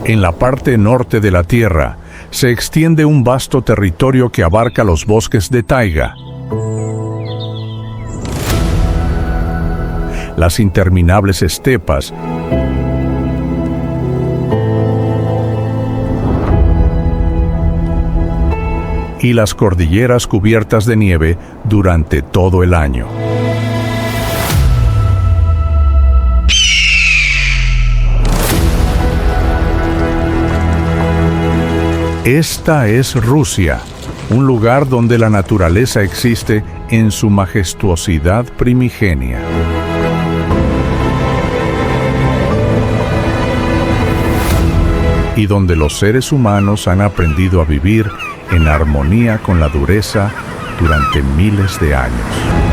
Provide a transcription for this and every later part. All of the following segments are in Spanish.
En la parte norte de la Tierra se extiende un vasto territorio que abarca los bosques de taiga, las interminables estepas y las cordilleras cubiertas de nieve durante todo el año. Esta es Rusia, un lugar donde la naturaleza existe en su majestuosidad primigenia. Y donde los seres humanos han aprendido a vivir en armonía con la dureza durante miles de años.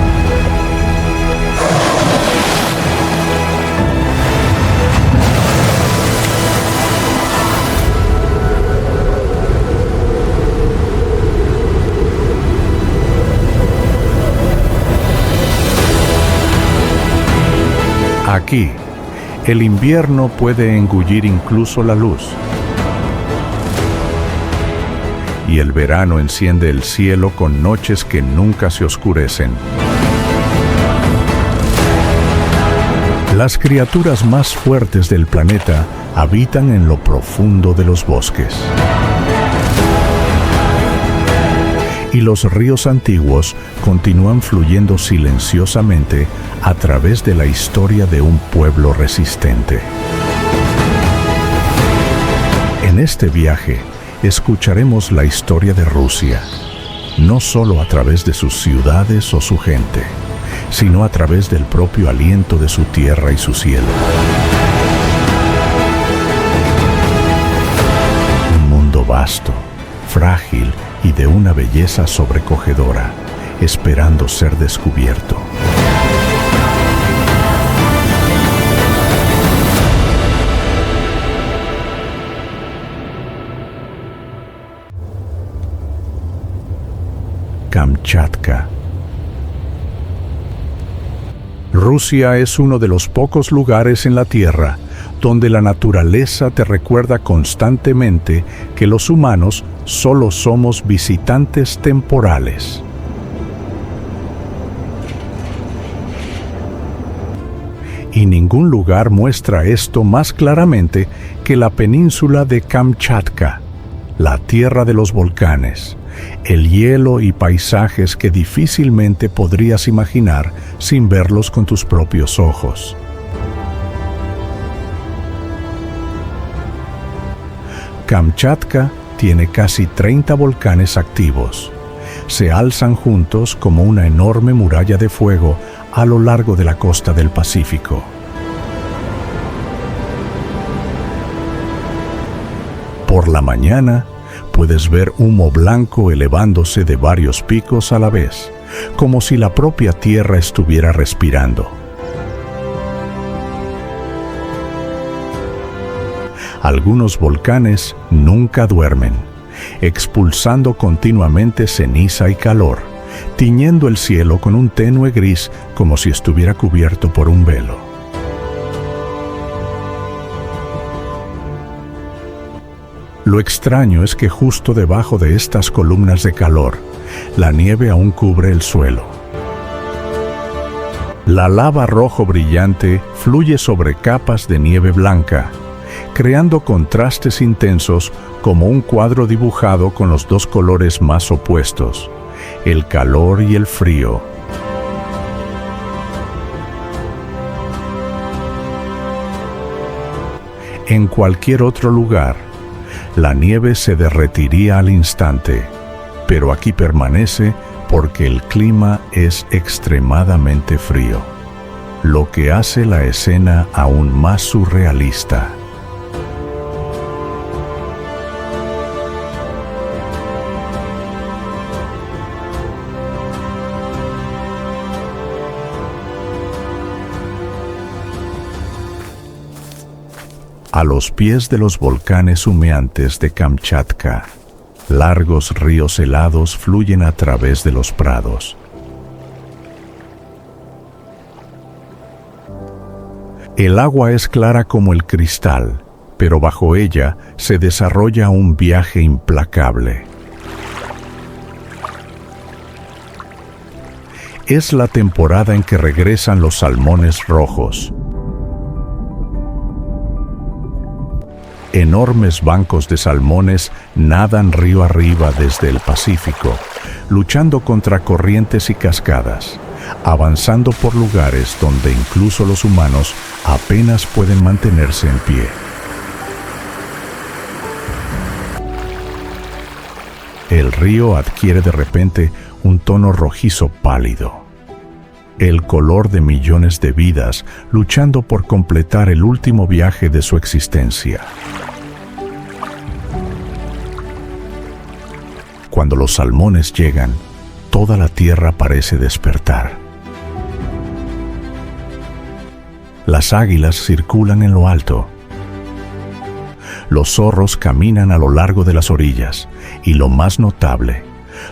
Aquí, el invierno puede engullir incluso la luz. Y el verano enciende el cielo con noches que nunca se oscurecen. Las criaturas más fuertes del planeta habitan en lo profundo de los bosques. Y los ríos antiguos continúan fluyendo silenciosamente a través de la historia de un pueblo resistente. En este viaje, escucharemos la historia de Rusia, no solo a través de sus ciudades o su gente, sino a través del propio aliento de su tierra y su cielo. Un mundo vasto, frágil y de una belleza sobrecogedora, esperando ser descubierto. Kamchatka. Rusia es uno de los pocos lugares en la Tierra donde la naturaleza te recuerda constantemente que los humanos solo somos visitantes temporales. Y ningún lugar muestra esto más claramente que la península de Kamchatka, la tierra de los volcanes, el hielo y paisajes que difícilmente podrías imaginar sin verlos con tus propios ojos. Kamchatka tiene casi 30 volcanes activos. Se alzan juntos como una enorme muralla de fuego a lo largo de la costa del Pacífico. Por la mañana, puedes ver humo blanco elevándose de varios picos a la vez, como si la propia tierra estuviera respirando. Algunos volcanes nunca duermen, expulsando continuamente ceniza y calor, tiñendo el cielo con un tenue gris como si estuviera cubierto por un velo. Lo extraño es que justo debajo de estas columnas de calor, la nieve aún cubre el suelo. La lava rojo brillante fluye sobre capas de nieve blanca, creando contrastes intensos como un cuadro dibujado con los dos colores más opuestos, el calor y el frío. En cualquier otro lugar, la nieve se derretiría al instante, pero aquí permanece porque el clima es extremadamente frío, lo que hace la escena aún más surrealista. A los pies de los volcanes humeantes de Kamchatka, largos ríos helados fluyen a través de los prados. El agua es clara como el cristal, pero bajo ella se desarrolla un viaje implacable. Es la temporada en que regresan los salmones rojos. Enormes bancos de salmones nadan río arriba desde el Pacífico, luchando contra corrientes y cascadas, avanzando por lugares donde incluso los humanos apenas pueden mantenerse en pie. El río adquiere de repente un tono rojizo pálido, el color de millones de vidas luchando por completar el último viaje de su existencia. Cuando los salmones llegan, toda la tierra parece despertar. Las águilas circulan en lo alto. Los zorros caminan a lo largo de las orillas y, lo más notable,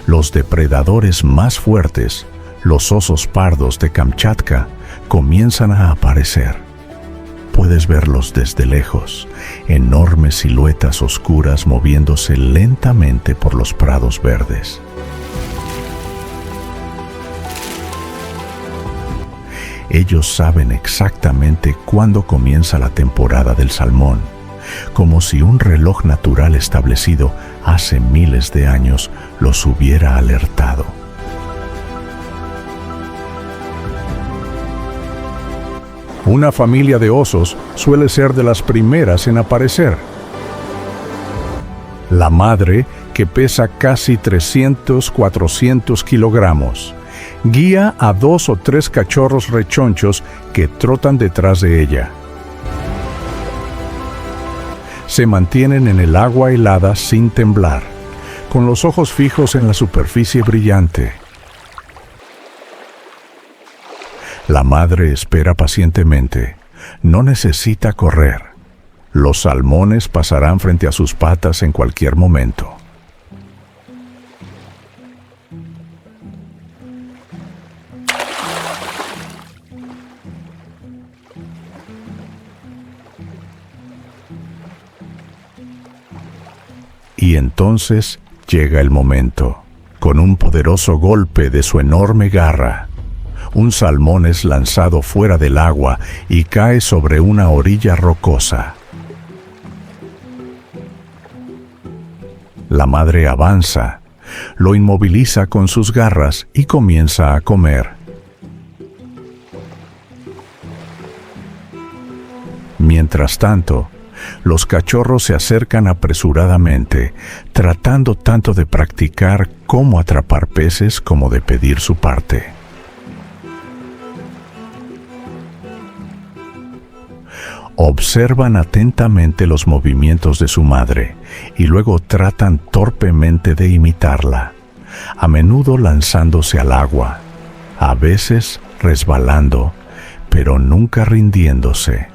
los depredadores más fuertes, los osos pardos de Kamchatka, comienzan a aparecer. Puedes verlos desde lejos, enormes siluetas oscuras moviéndose lentamente por los prados verdes. Ellos saben exactamente cuándo comienza la temporada del salmón, como si un reloj natural establecido hace miles de años los hubiera alertado. Una familia de osos suele ser de las primeras en aparecer. La madre, que pesa casi 300-400 kilogramos, guía a 2 o 3 cachorros rechonchos que trotan detrás de ella. Se mantienen en el agua helada sin temblar, con los ojos fijos en la superficie brillante. La madre espera pacientemente. No necesita correr. Los salmones pasarán frente a sus patas en cualquier momento. Y entonces llega el momento. Con un poderoso golpe de su enorme garra, un salmón es lanzado fuera del agua y cae sobre una orilla rocosa. La madre avanza, lo inmoviliza con sus garras y comienza a comer. Mientras tanto, los cachorros se acercan apresuradamente, tratando tanto de practicar cómo atrapar peces como de pedir su parte. Observan atentamente los movimientos de su madre y luego tratan torpemente de imitarla, a menudo lanzándose al agua, a veces resbalando, pero nunca rindiéndose.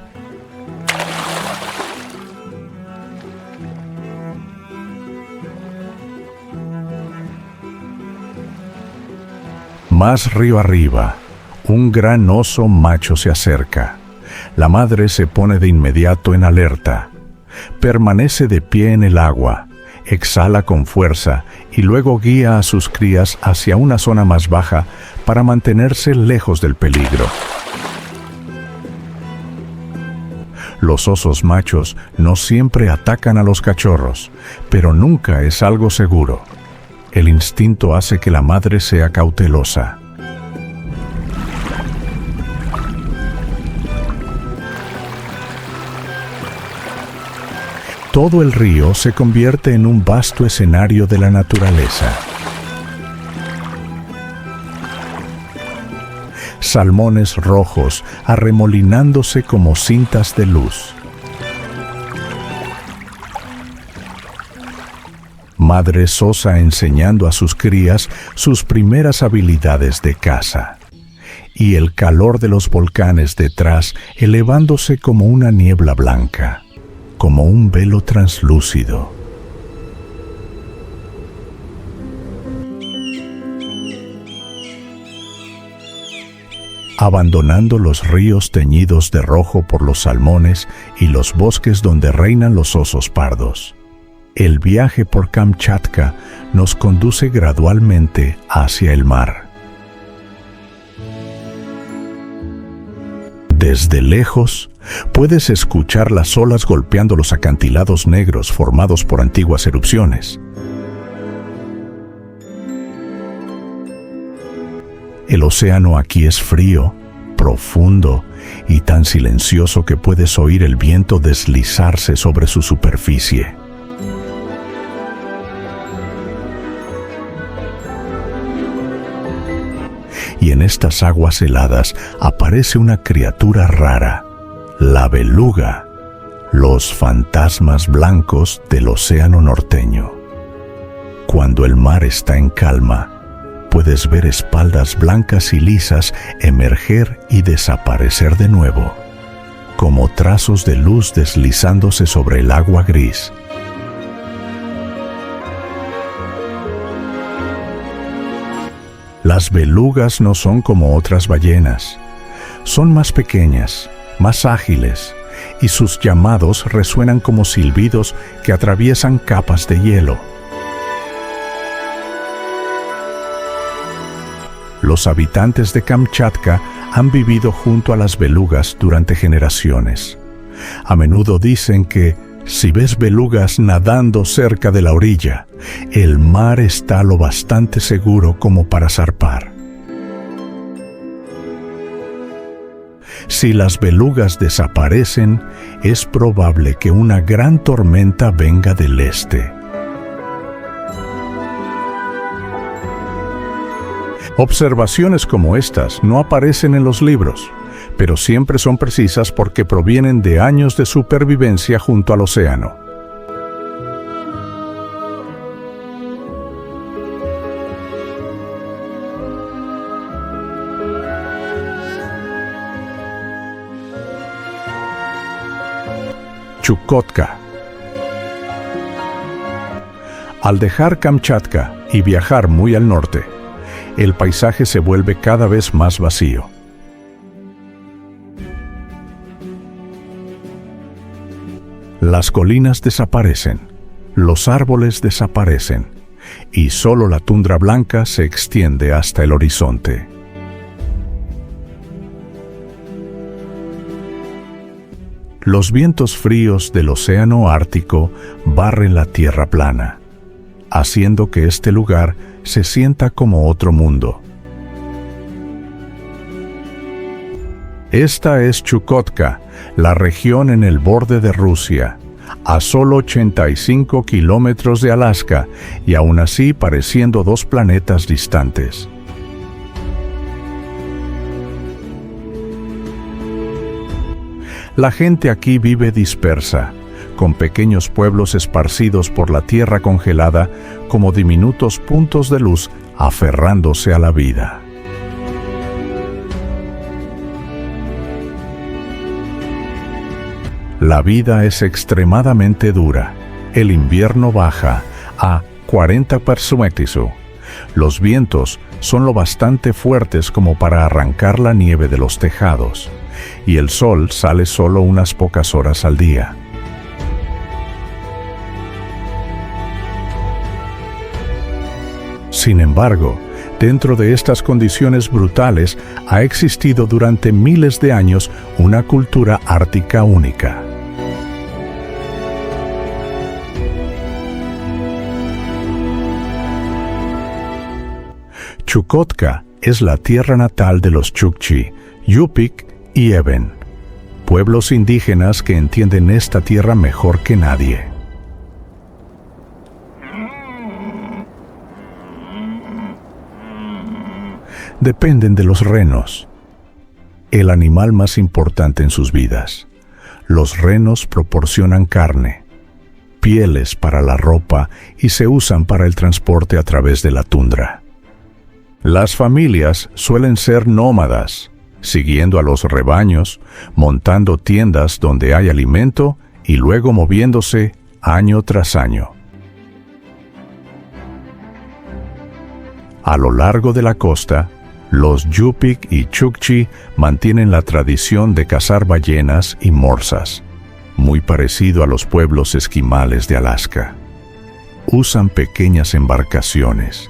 Más río arriba, un gran oso macho se acerca. La madre se pone de inmediato en alerta. Permanece de pie en el agua, exhala con fuerza y luego guía a sus crías hacia una zona más baja para mantenerse lejos del peligro. Los osos machos no siempre atacan a los cachorros, pero nunca es algo seguro. El instinto hace que la madre sea cautelosa. Todo el río se convierte en un vasto escenario de la naturaleza. Salmones rojos arremolinándose como cintas de luz. Madre Sosa enseñando a sus crías sus primeras habilidades de caza. Y el calor de los volcanes detrás elevándose como una niebla blanca, como un velo translúcido. abandonando los ríos teñidos de rojo por los salmones y los bosques donde reinan los osos pardos. El viaje por Kamchatka nos conduce gradualmente hacia el mar. Desde lejos, puedes escuchar las olas golpeando los acantilados negros formados por antiguas erupciones. El océano aquí es frío, profundo y tan silencioso que puedes oír el viento deslizarse sobre su superficie. Y en estas aguas heladas aparece una criatura rara, la beluga, los fantasmas blancos del océano norteño. Cuando el mar está en calma, puedes ver espaldas blancas y lisas emerger y desaparecer de nuevo, como trazos de luz deslizándose sobre el agua gris. Las belugas no son como otras ballenas. Son más pequeñas, más ágiles, y sus llamados resuenan como silbidos que atraviesan capas de hielo. Los habitantes de Kamchatka han vivido junto a las belugas durante generaciones. A menudo dicen que si ves belugas nadando cerca de la orilla, el mar está lo bastante seguro como para zarpar. Si las belugas desaparecen, es probable que una gran tormenta venga del este. Observaciones como estas no aparecen en los libros, pero siempre son precisas porque provienen de años de supervivencia junto al océano. Chukotka. Al dejar Kamchatka y viajar muy al norte, el paisaje se vuelve cada vez más vacío. Las colinas desaparecen, los árboles desaparecen, y solo la tundra blanca se extiende hasta el horizonte. Los vientos fríos del océano Ártico barren la tierra plana, haciendo que este lugar se sienta como otro mundo. Esta es Chukotka, la región en el borde de Rusia, a solo 85 kilómetros de Alaska y aún así pareciendo dos planetas distantes. La gente aquí vive dispersa, con pequeños pueblos esparcidos por la tierra congelada como diminutos puntos de luz aferrándose a la vida. La vida es extremadamente dura. El invierno baja a 40°. Los vientos son lo bastante fuertes como para arrancar la nieve de los tejados, y el sol sale solo unas pocas horas al día. Sin embargo, dentro de estas condiciones brutales ha existido durante miles de años una cultura ártica única. Chukotka es la tierra natal de los Chukchi, Yupik y Eben, pueblos indígenas que entienden esta tierra mejor que nadie. Dependen de los renos, el animal más importante en sus vidas. Los renos proporcionan carne, pieles para la ropa y se usan para el transporte a través de la tundra. Las familias suelen ser nómadas, siguiendo a los rebaños, montando tiendas donde hay alimento y luego moviéndose año tras año. A lo largo de la costa, Los Yupik y Chukchi mantienen la tradición de cazar ballenas y morsas, muy parecido a los pueblos esquimales de Alaska. Usan pequeñas embarcaciones,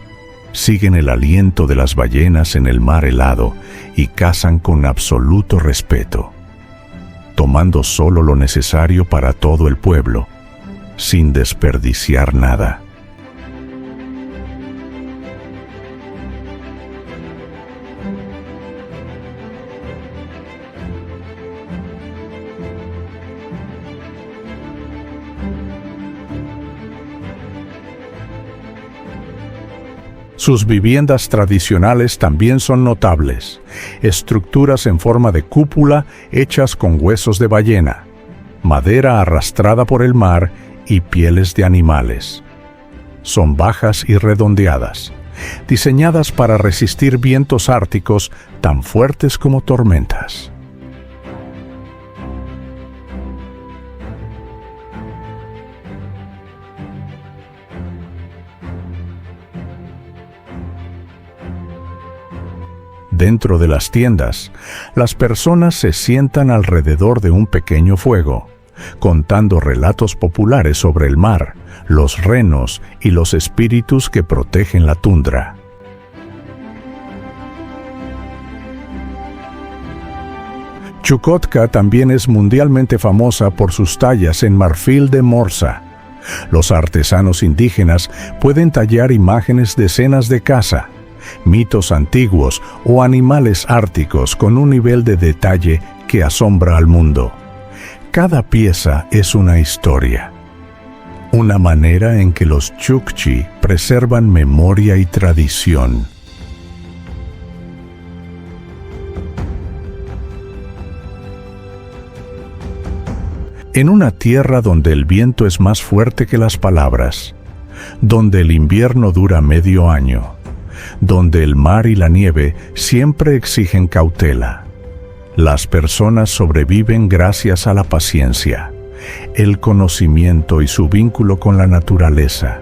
siguen el aliento de las ballenas en el mar helado y cazan con absoluto respeto, tomando solo lo necesario para todo el pueblo, sin desperdiciar nada. Sus viviendas tradicionales también son notables, estructuras en forma de cúpula hechas con huesos de ballena, madera arrastrada por el mar y pieles de animales. Son bajas y redondeadas, diseñadas para resistir vientos árticos tan fuertes como tormentas. Dentro de las tiendas, las personas se sientan alrededor de un pequeño fuego, contando relatos populares sobre el mar, los renos y los espíritus que protegen la tundra. Chukotka también es mundialmente famosa por sus tallas en marfil de morsa. Los artesanos indígenas pueden tallar imágenes de escenas de caza, mitos antiguos o animales árticos con un nivel de detalle que asombra al mundo. Cada pieza es una historia, una manera en que los Chukchi preservan memoria y tradición. En una tierra donde el viento es más fuerte que las palabras, donde el invierno dura medio año, donde el mar y la nieve siempre exigen cautela, las personas sobreviven gracias a la paciencia, el conocimiento y su vínculo con la naturaleza.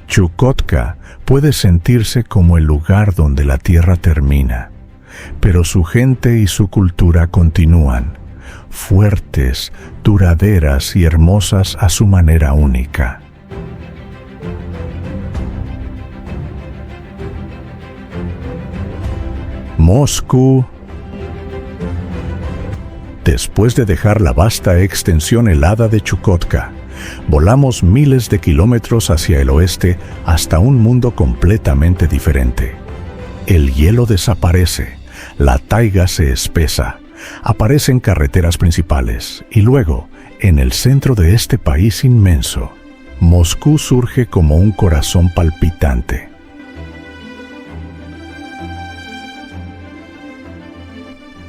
Chukotka puede sentirse como el lugar donde la tierra termina, pero su gente y su cultura continúan, fuertes, duraderas y hermosas a su manera única. Moscú. Después de dejar la vasta extensión helada de Chukotka, volamos miles de kilómetros hacia el oeste hasta un mundo completamente diferente. El hielo desaparece, la taiga se espesa, aparecen carreteras principales y luego, en el centro de este país inmenso, Moscú surge como un corazón palpitante.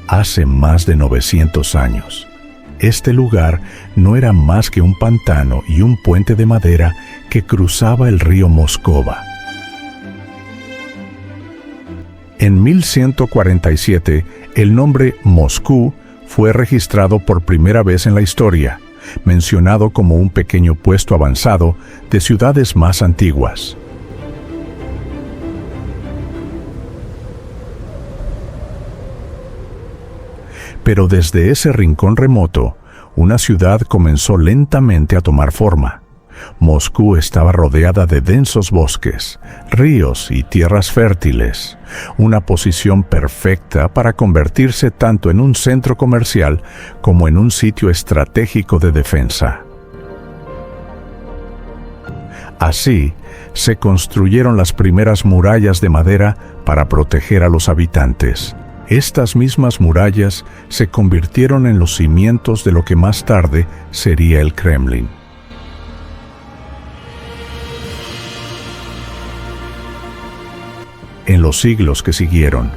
Hace más de 900 años, este lugar no era más que un pantano y un puente de madera que cruzaba el río Moscova. En 1147, el nombre Moscú fue registrado por primera vez en la historia, mencionado como un pequeño puesto avanzado de ciudades más antiguas. Pero desde ese rincón remoto, una ciudad comenzó lentamente a tomar forma. Moscú estaba rodeada de densos bosques, ríos y tierras fértiles, una posición perfecta para convertirse tanto en un centro comercial como en un sitio estratégico de defensa. Así, se construyeron las primeras murallas de madera para proteger a los habitantes. Estas mismas murallas se convirtieron en los cimientos de lo que más tarde sería el Kremlin. En los siglos que siguieron,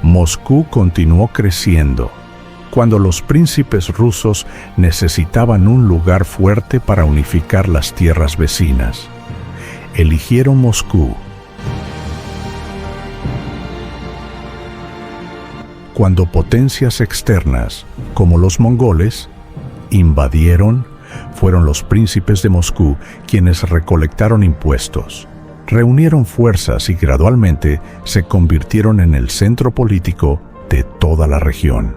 Moscú continuó creciendo. Cuando los príncipes rusos necesitaban un lugar fuerte para unificar las tierras vecinas, eligieron Moscú. Cuando potencias externas, como los mongoles, invadieron, fueron los príncipes de Moscú quienes recolectaron impuestos, reunieron fuerzas y gradualmente se convirtieron en el centro político de toda la región.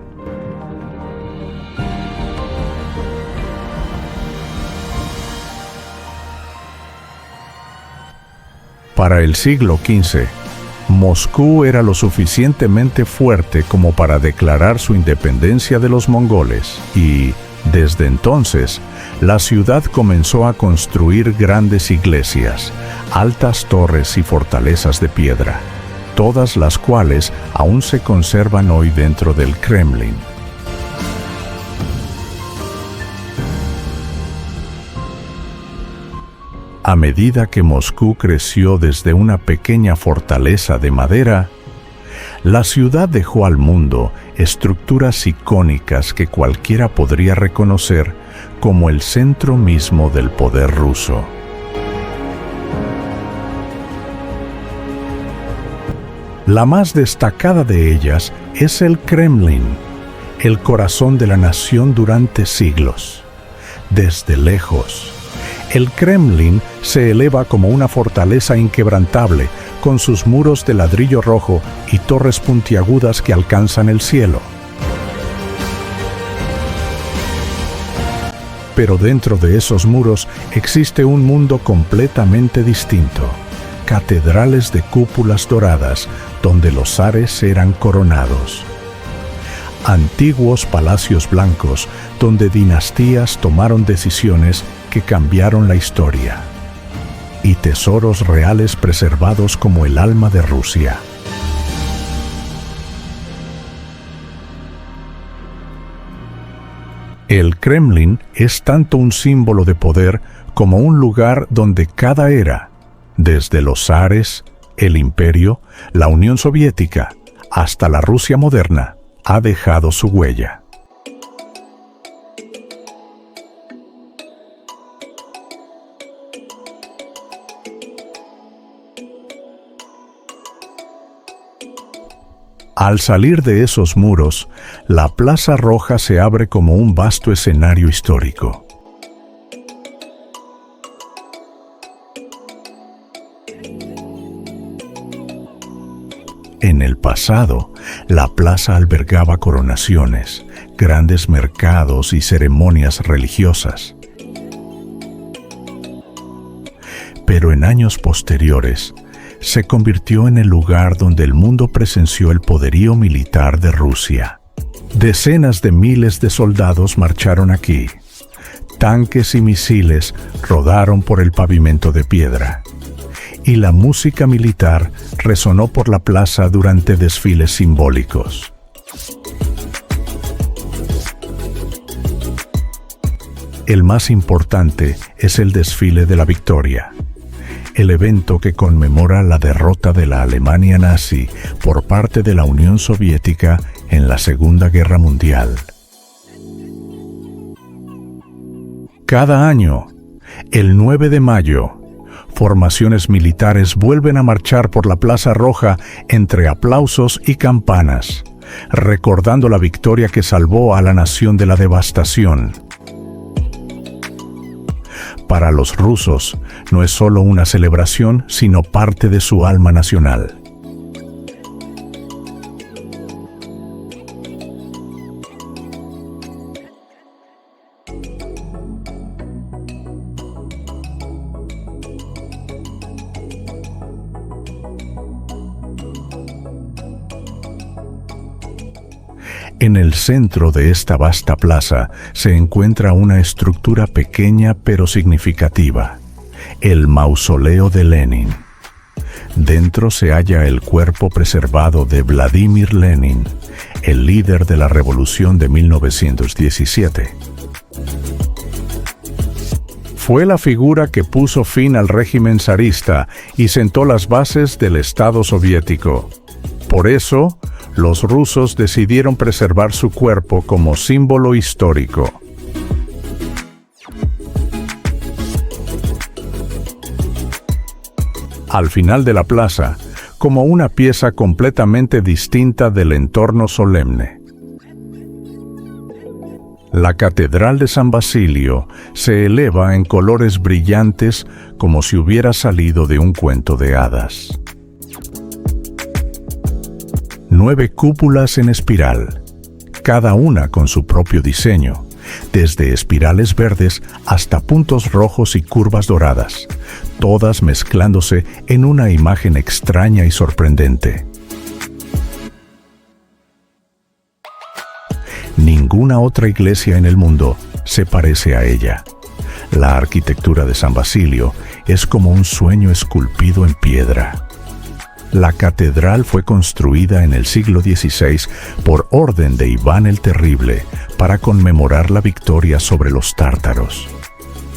Para el siglo XV, Moscú era lo suficientemente fuerte como para declarar su independencia de los mongoles y, desde entonces, la ciudad comenzó a construir grandes iglesias, altas torres y fortalezas de piedra, todas las cuales aún se conservan hoy dentro del Kremlin. A medida que Moscú creció desde una pequeña fortaleza de madera, la ciudad dejó al mundo estructuras icónicas que cualquiera podría reconocer como el centro mismo del poder ruso. La más destacada de ellas es el Kremlin, el corazón de la nación durante siglos. Desde lejos, el Kremlin se eleva como una fortaleza inquebrantable, con sus muros de ladrillo rojo y torres puntiagudas que alcanzan el cielo. Pero dentro de esos muros existe un mundo completamente distinto. Catedrales de cúpulas doradas, donde los zares eran coronados. Antiguos palacios blancos, donde dinastías tomaron decisiones que cambiaron la historia. Y tesoros reales preservados como el alma de Rusia. El Kremlin es tanto un símbolo de poder como un lugar donde cada era, desde los zares, el Imperio, la Unión Soviética, hasta la Rusia moderna, ha dejado su huella. Al salir de esos muros, la Plaza Roja se abre como un vasto escenario histórico. En el pasado, la plaza albergaba coronaciones, grandes mercados y ceremonias religiosas. Pero en años posteriores, se convirtió en el lugar donde el mundo presenció el poderío militar de Rusia. Decenas de miles de soldados marcharon aquí. Tanques y misiles rodaron por el pavimento de piedra. Y la música militar resonó por la plaza durante desfiles simbólicos. El más importante es el desfile de la victoria, el evento que conmemora la derrota de la Alemania nazi por parte de la Unión Soviética en la Segunda Guerra Mundial. Cada año, el 9 de mayo, formaciones militares vuelven a marchar por la Plaza Roja entre aplausos y campanas, recordando la victoria que salvó a la nación de la devastación. Para los rusos, no es solo una celebración, sino parte de su alma nacional. En el centro de esta vasta plaza se encuentra una estructura pequeña pero significativa, el Mausoleo de Lenin. Dentro se halla el cuerpo preservado de Vladimir Lenin, el líder de la Revolución de 1917. Fue la figura que puso fin al régimen zarista y sentó las bases del Estado soviético. Por eso, los rusos decidieron preservar su cuerpo como símbolo histórico. Al final de la plaza, como una pieza completamente distinta del entorno solemne. La Catedral de San Basilio se eleva en colores brillantes como si hubiera salido de un cuento de hadas. 9 cúpulas en espiral, cada una con su propio diseño, desde espirales verdes hasta puntos rojos y curvas doradas, todas mezclándose en una imagen extraña y sorprendente. Ninguna otra iglesia en el mundo se parece a ella. La arquitectura de San Basilio es como un sueño esculpido en piedra. La catedral fue construida en el siglo XVI por orden de Iván el Terrible para conmemorar la victoria sobre los tártaros.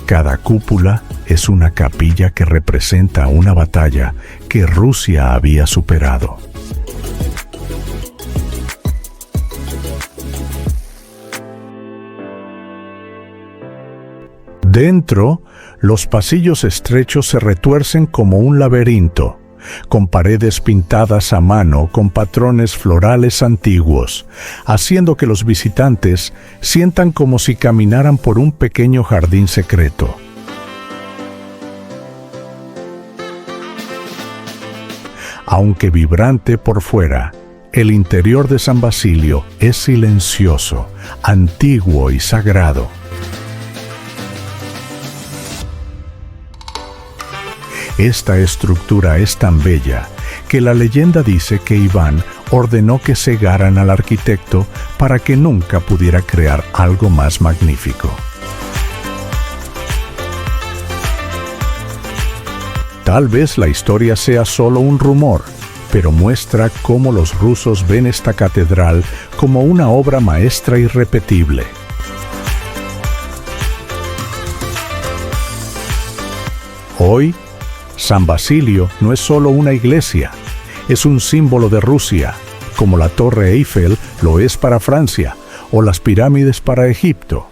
Cada cúpula es una capilla que representa una batalla que Rusia había superado. Dentro, los pasillos estrechos se retuercen como un laberinto, con paredes pintadas a mano con patrones florales antiguos, haciendo que los visitantes sientan como si caminaran por un pequeño jardín secreto. Aunque vibrante por fuera, el interior de San Basilio es silencioso, antiguo y sagrado. Esta estructura es tan bella que la leyenda dice que Iván ordenó que cegaran al arquitecto para que nunca pudiera crear algo más magnífico. Tal vez la historia sea solo un rumor, pero muestra cómo los rusos ven esta catedral como una obra maestra irrepetible. Hoy, San Basilio no es solo una iglesia, es un símbolo de Rusia, como la Torre Eiffel lo es para Francia o las pirámides para Egipto.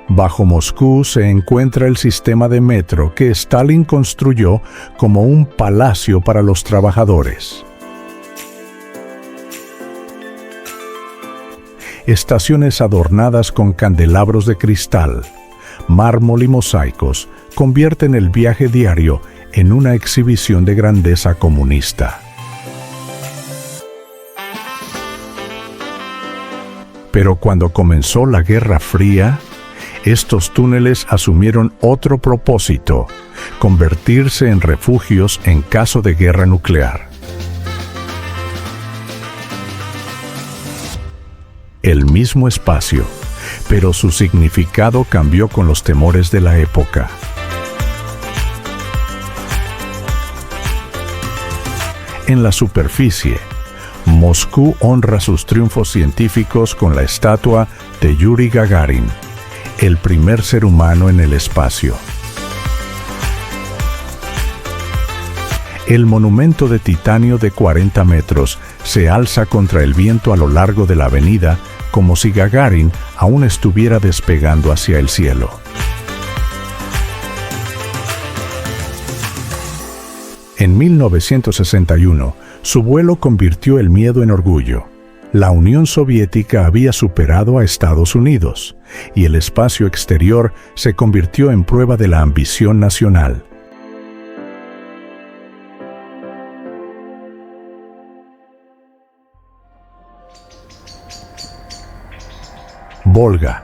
Bajo Moscú se encuentra el sistema de metro que Stalin construyó como un palacio para los trabajadores. Estaciones adornadas con candelabros de cristal, mármol y mosaicos convierten el viaje diario en una exhibición de grandeza comunista. Pero cuando comenzó la Guerra Fría, estos túneles asumieron otro propósito: convertirse en refugios en caso de guerra nuclear. El mismo espacio, pero su significado cambió con los temores de la época. En la superficie, Moscú honra sus triunfos científicos con la estatua de Yuri Gagarin, el primer ser humano en el espacio. El monumento de titanio de 40 metros se alza contra el viento a lo largo de la avenida, como si Gagarin aún estuviera despegando hacia el cielo. En 1961, su vuelo convirtió el miedo en orgullo. La Unión Soviética había superado a Estados Unidos, y el espacio exterior se convirtió en prueba de la ambición nacional. Volga.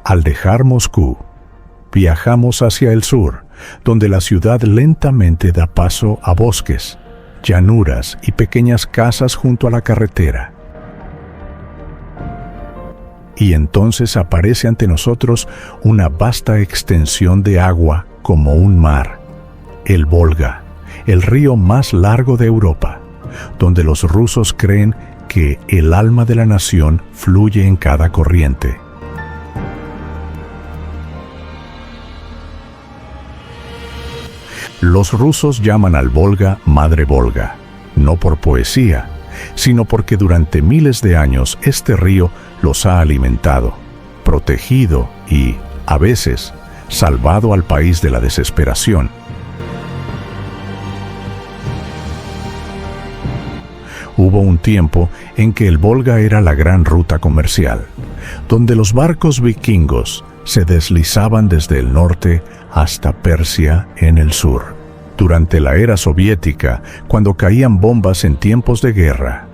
Al dejar Moscú, viajamos hacia el sur, donde la ciudad lentamente da paso a bosques, llanuras y pequeñas casas junto a la carretera. Y entonces aparece ante nosotros una vasta extensión de agua como un mar, el Volga, el río más largo de Europa, donde los rusos creen que el alma de la nación fluye en cada corriente. Los rusos llaman al Volga Madre Volga, no por poesía, sino porque durante miles de años este río los ha alimentado, protegido y, a veces, salvado al país de la desesperación. Hubo un tiempo en que el Volga era la gran ruta comercial, donde los barcos vikingos se deslizaban desde el norte hasta Persia en el sur. Durante la era soviética, cuando caían bombas en tiempos de guerra,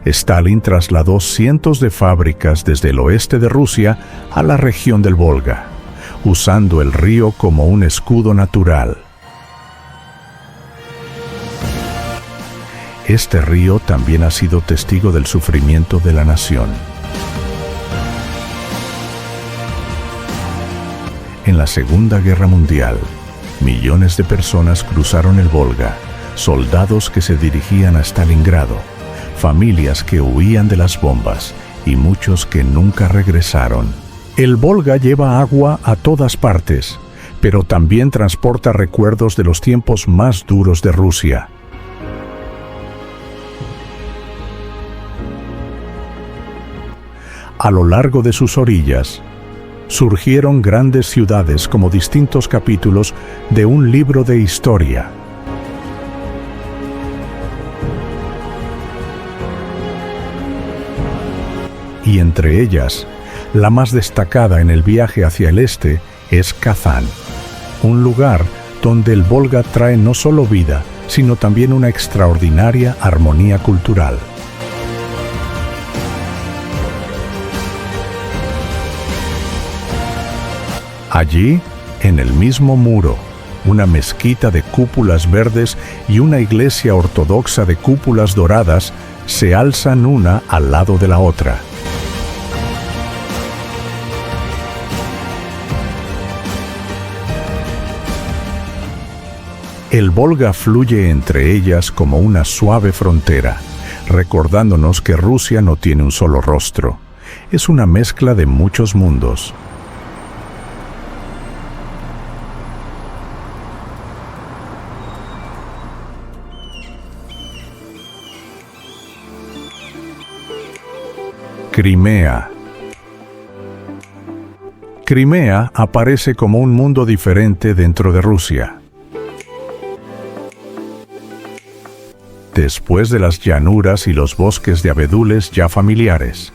Stalin trasladó cientos de fábricas desde el oeste de Rusia a la región del Volga, usando el río como un escudo natural. Este río también ha sido testigo del sufrimiento de la nación. En la Segunda Guerra Mundial, millones de personas cruzaron el Volga, soldados que se dirigían a Stalingrado, familias que huían de las bombas y muchos que nunca regresaron. El Volga lleva agua a todas partes, pero también transporta recuerdos de los tiempos más duros de Rusia. A lo largo de sus orillas, surgieron grandes ciudades como distintos capítulos de un libro de historia. Y entre ellas, la más destacada en el viaje hacia el este es Kazán, un lugar donde el Volga trae no solo vida, sino también una extraordinaria armonía cultural. Allí, en el mismo muro, una mezquita de cúpulas verdes y una iglesia ortodoxa de cúpulas doradas se alzan una al lado de la otra. El Volga fluye entre ellas como una suave frontera, recordándonos que Rusia no tiene un solo rostro. Es una mezcla de muchos mundos. Crimea. Crimea aparece como un mundo diferente dentro de Rusia. Después de las llanuras y los bosques de abedules ya familiares,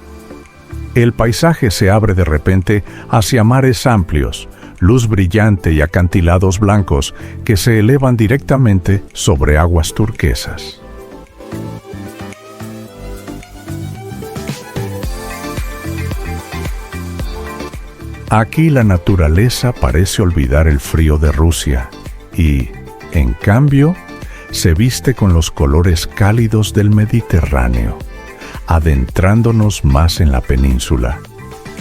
el paisaje se abre de repente hacia mares amplios, luz brillante y acantilados blancos que se elevan directamente sobre aguas turquesas. Aquí la naturaleza parece olvidar el frío de Rusia y, en cambio, se viste con los colores cálidos del Mediterráneo. Adentrándonos más en la península,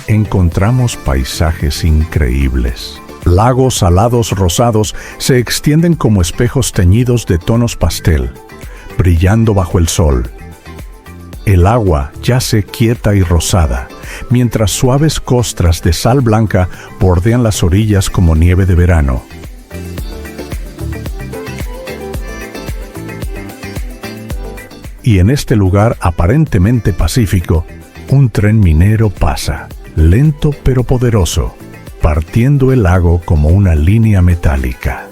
encontramos paisajes increíbles. Lagos alados rosados se extienden como espejos teñidos de tonos pastel, brillando bajo el sol. El agua yace quieta y rosada, mientras suaves costras de sal blanca bordean las orillas como nieve de verano. Y en este lugar aparentemente pacífico, un tren minero pasa, lento pero poderoso, partiendo el lago como una línea metálica.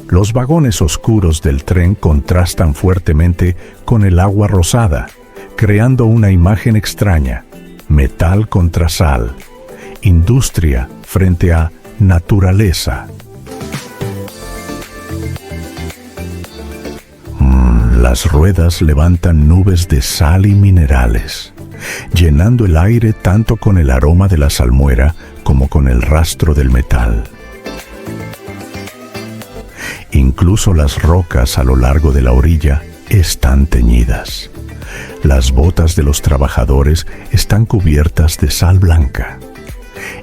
Los vagones oscuros del tren contrastan fuertemente con el agua rosada, creando una imagen extraña: metal contra sal, industria frente a naturaleza. Las ruedas levantan nubes de sal y minerales, llenando el aire tanto con el aroma de la salmuera como con el rastro del metal. Incluso las rocas a lo largo de la orilla están teñidas. Las botas de los trabajadores están cubiertas de sal blanca,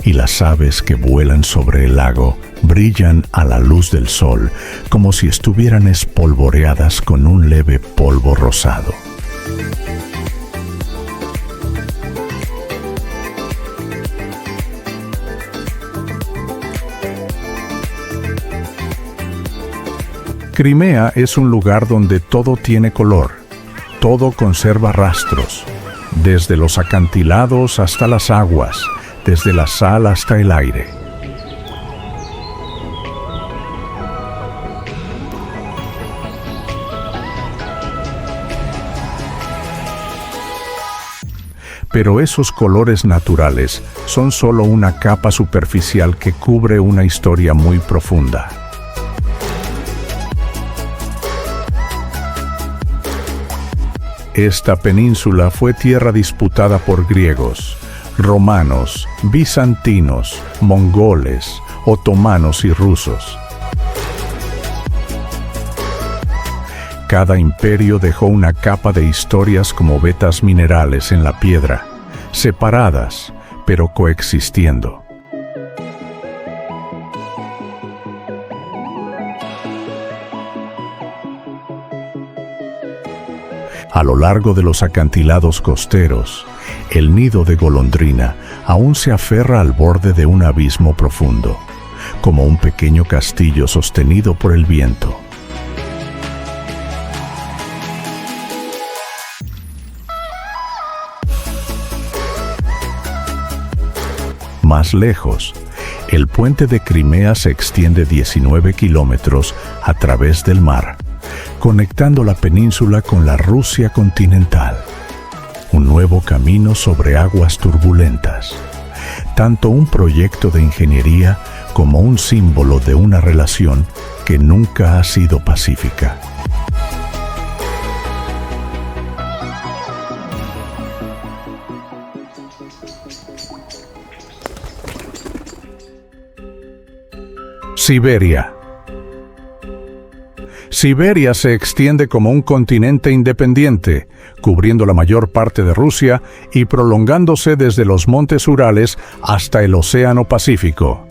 y las aves que vuelan sobre el lago brillan a la luz del sol como si estuvieran espolvoreadas con un leve polvo rosado. Crimea es un lugar donde todo tiene color, todo conserva rastros, desde los acantilados hasta las aguas, desde la sal hasta el aire. Pero esos colores naturales son solo una capa superficial que cubre una historia muy profunda. Esta península fue tierra disputada por griegos, romanos, bizantinos, mongoles, otomanos y rusos. Cada imperio dejó una capa de historias como vetas minerales en la piedra, separadas, pero coexistiendo. A lo largo de los acantilados costeros, el nido de golondrina aún se aferra al borde de un abismo profundo, como un pequeño castillo sostenido por el viento. Más lejos, el puente de Crimea se extiende 19 kilómetros a través del mar, conectando la península con la Rusia continental. Un nuevo camino sobre aguas turbulentas. Tanto un proyecto de ingeniería como un símbolo de una relación que nunca ha sido pacífica. Siberia. Siberia se extiende como un continente independiente, cubriendo la mayor parte de Rusia y prolongándose desde los montes Urales hasta el Océano Pacífico.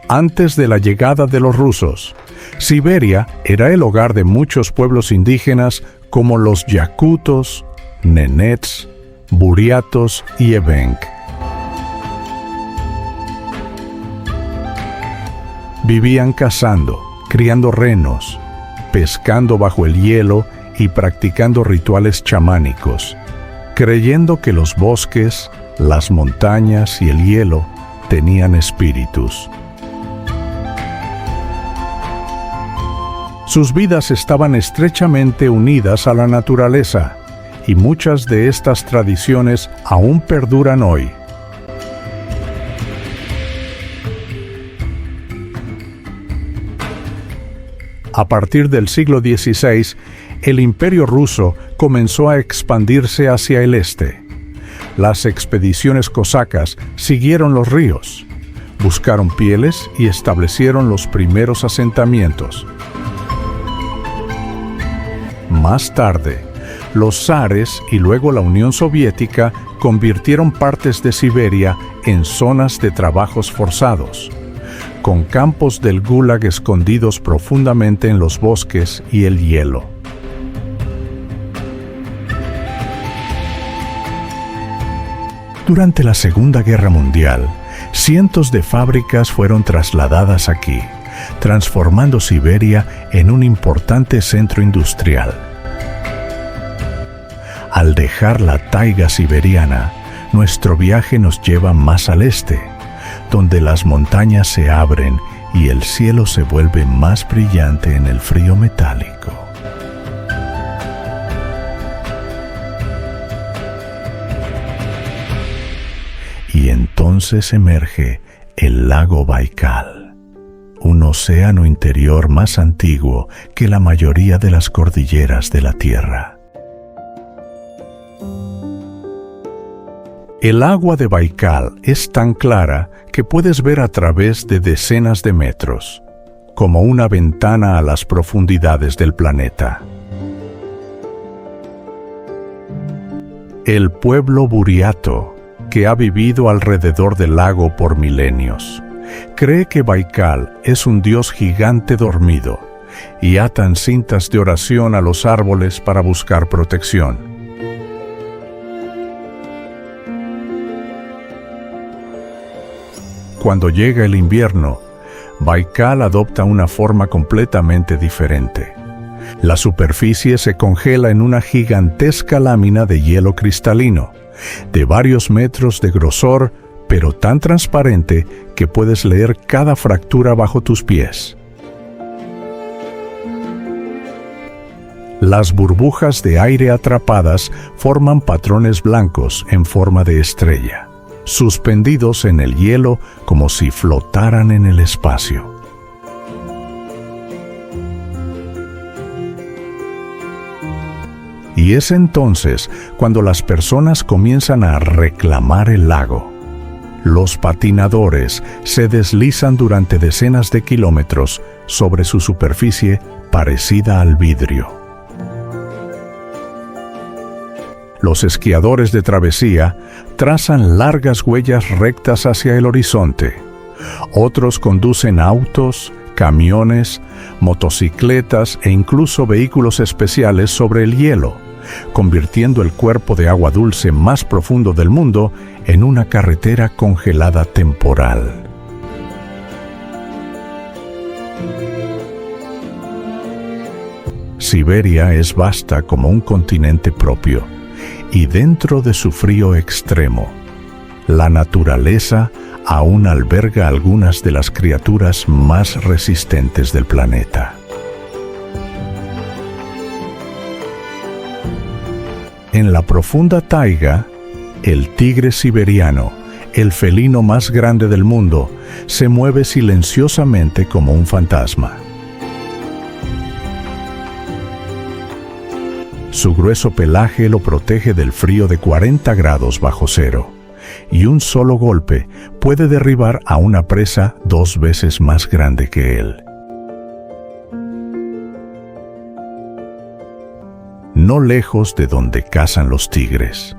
Antes de la llegada de los rusos, Siberia era el hogar de muchos pueblos indígenas como los yakutos, nenets, buriatos y evenk. Vivían cazando, criando renos, pescando bajo el hielo y practicando rituales chamánicos, creyendo que los bosques, las montañas y el hielo tenían espíritus. Sus vidas estaban estrechamente unidas a la naturaleza, y muchas de estas tradiciones aún perduran hoy. A partir del siglo XVI, el Imperio ruso comenzó a expandirse hacia el este. Las expediciones cosacas siguieron los ríos, buscaron pieles y establecieron los primeros asentamientos. Más tarde, los zares y luego la Unión Soviética convirtieron partes de Siberia en zonas de trabajos forzados, con campos del Gulag escondidos profundamente en los bosques y el hielo. Durante la Segunda Guerra Mundial, cientos de fábricas fueron trasladadas aquí, transformando Siberia en un importante centro industrial. Al dejar la taiga siberiana, nuestro viaje nos lleva más al este, donde las montañas se abren y el cielo se vuelve más brillante en el frío metálico. Y entonces emerge el lago Baikal, un océano interior más antiguo que la mayoría de las cordilleras de la Tierra. El agua de Baikal es tan clara que puedes ver a través de decenas de metros, como una ventana a las profundidades del planeta. El pueblo buriato, que ha vivido alrededor del lago por milenios, cree que Baikal es un dios gigante dormido y atan cintas de oración a los árboles para buscar protección. Cuando llega el invierno, Baikal adopta una forma completamente diferente. La superficie se congela en una gigantesca lámina de hielo cristalino, de varios metros de grosor, pero tan transparente que puedes leer cada fractura bajo tus pies. Las burbujas de aire atrapadas forman patrones blancos en forma de estrella, suspendidos en el hielo como si flotaran en el espacio. Y es entonces cuando las personas comienzan a reclamar el lago. Los patinadores se deslizan durante decenas de kilómetros sobre su superficie parecida al vidrio. Los esquiadores de travesía trazan largas huellas rectas hacia el horizonte. Otros conducen autos, camiones, motocicletas e incluso vehículos especiales sobre el hielo, convirtiendo el cuerpo de agua dulce más profundo del mundo en una carretera congelada temporal. Siberia es vasta como un continente propio, y dentro de su frío extremo, la naturaleza aún alberga algunas de las criaturas más resistentes del planeta. En la profunda taiga, el tigre siberiano, el felino más grande del mundo, se mueve silenciosamente como un fantasma. Su grueso pelaje lo protege del frío de 40 grados bajo cero, y un solo golpe puede derribar a una presa 2 veces más grande que él. No lejos de donde cazan los tigres,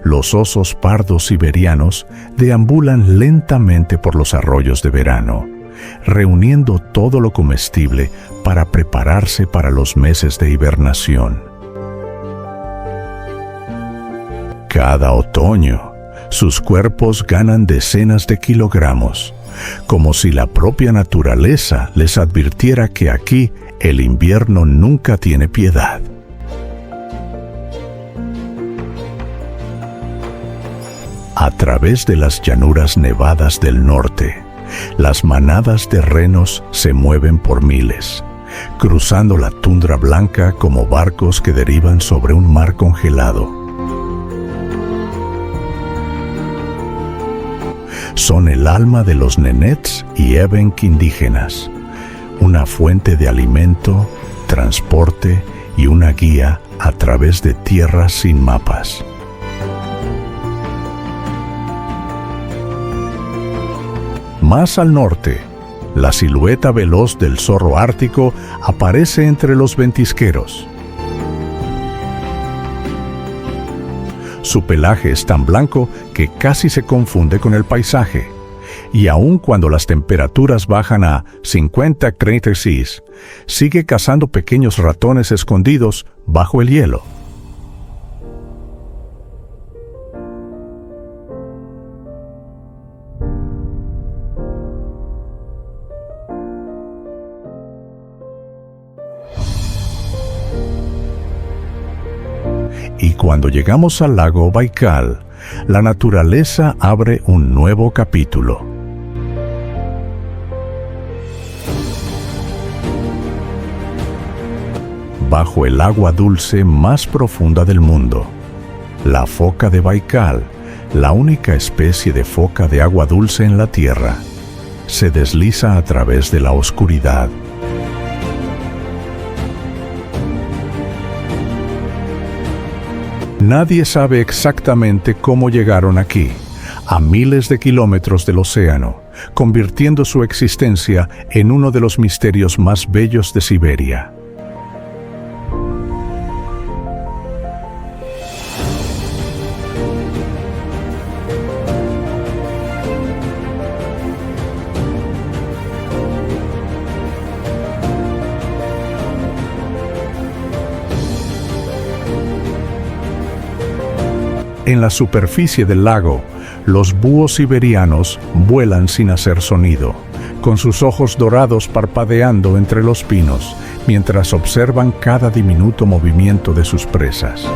los osos pardos siberianos deambulan lentamente por los arroyos de verano, reuniendo todo lo comestible para prepararse para los meses de hibernación. Cada otoño, sus cuerpos ganan decenas de kilogramos, como si la propia naturaleza les advirtiera que aquí el invierno nunca tiene piedad. A través de las llanuras nevadas del norte, las manadas de renos se mueven por miles, cruzando la tundra blanca como barcos que derivan sobre un mar congelado. Son el alma de los nenets y evenk indígenas, una fuente de alimento, transporte y una guía a través de tierras sin mapas. Más al norte, la silueta veloz del zorro ártico aparece entre los ventisqueros. Su pelaje es tan blanco que casi se confunde con el paisaje, y aun cuando las temperaturas bajan a 50 grados Celsius, sigue cazando pequeños ratones escondidos bajo el hielo. Y cuando llegamos al lago Baikal, la naturaleza abre un nuevo capítulo. Bajo el agua dulce más profunda del mundo, la foca de Baikal, la única especie de foca de agua dulce en la Tierra, se desliza a través de la oscuridad. Nadie sabe exactamente cómo llegaron aquí, a miles de kilómetros del océano, convirtiendo su existencia en uno de los misterios más bellos de Siberia. En la superficie del lago, los búhos siberianos vuelan sin hacer sonido, con sus ojos dorados parpadeando entre los pinos, mientras observan cada diminuto movimiento de sus presas.